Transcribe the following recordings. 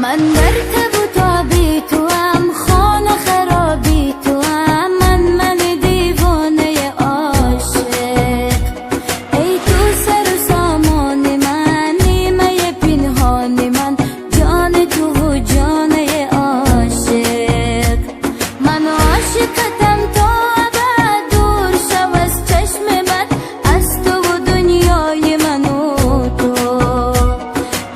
من در تب و تابی تو هم، خانه خرابی تو هم، من دیوانه عاشق. ای تو سر و سامان من، نیمه پنهان من، جان تو و جان عاشق. من عاشقتم تا ابد، دور شو از چشم من، از تو و دنیای من و تو.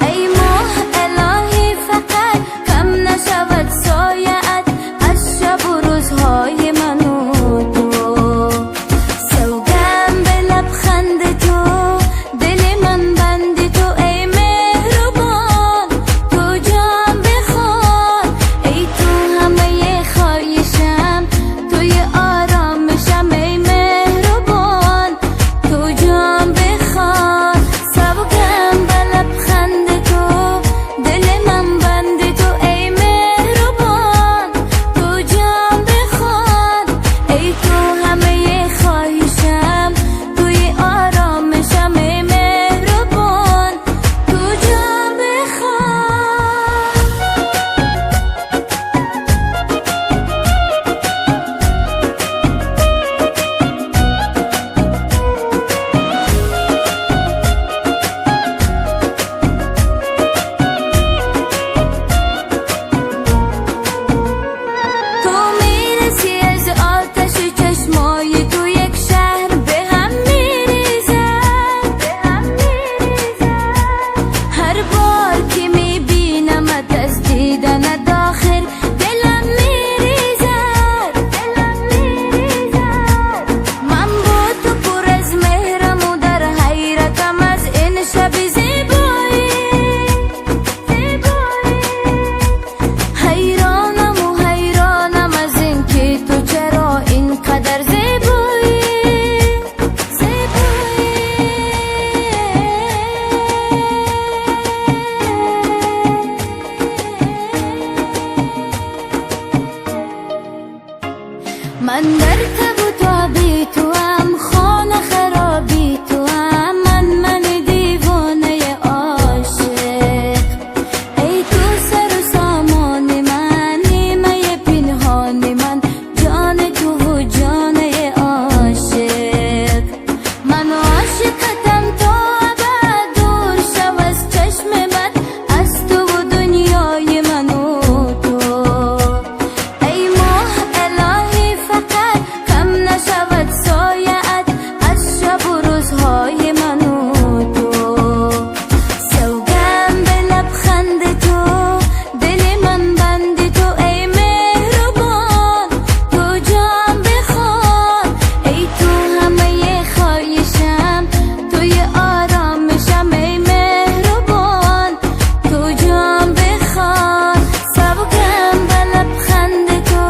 ای ماه الهی فقط کم نشود سایه‌ات از شب و روزهای من و تو. سوگند به لبخند تو، دل من بند تو، ای مهربان تو جان بخوان. ای تو همه خواهشم، توی آرامشم، ای مهربان تو جان بخوان. سوگند به لبخند تو، دل من بند تو، ای مهربان تو جان بخوان. ای تو همه خواهشم، توی آرامشم، ای مهربان تو جان تو میرسی از آتش چشمای تو، یک شهر به هم میریزد. هر بار که میبینمت از دیدنت آخر دلم میریزد. من با تو پر از مهرم و در حیرتم از این شب زیبایی. حیرانم و حیرانم از این که تو چرا اینقدر زیبایی. من در تب و تابی تو هم، خانه خرابی تو هم، من دیوانه عاشق. ای تو سر و سامان من، نیمه پنهان من، جان تو و جان عاشق. من عاشقتم تا ابد، دور شو از چشم من، از تو و دنیای من و تو. ای ماه الهی فقط کم نشود سایه‌ات از شب و روزهای من و تو. سوگند به لبخند تو، دل من بند تو، ای مهربان تو جان بخوان. ای تو همه خواهشم، توی آرامشم، ای مهربان تو جان بخوان. سوگند به لبخند تو،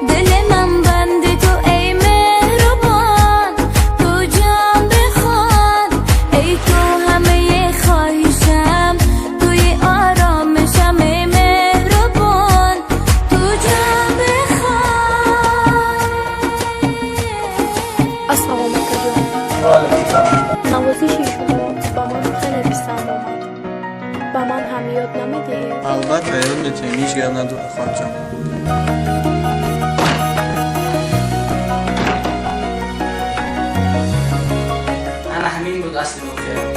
دل من بند تو، ای مهربان تو جان بخوان. ای تو همه خواهشم، توی آرامشم، ای مهربان تو جان بخوان. السلام علیکم. نوازش شما با من خیلی بسند آمد. با من هم یاد نمیدهی؟ البته یاد میتونیم، هیچ گرد نداره خانم جان. انا همین بود اصل موضوع.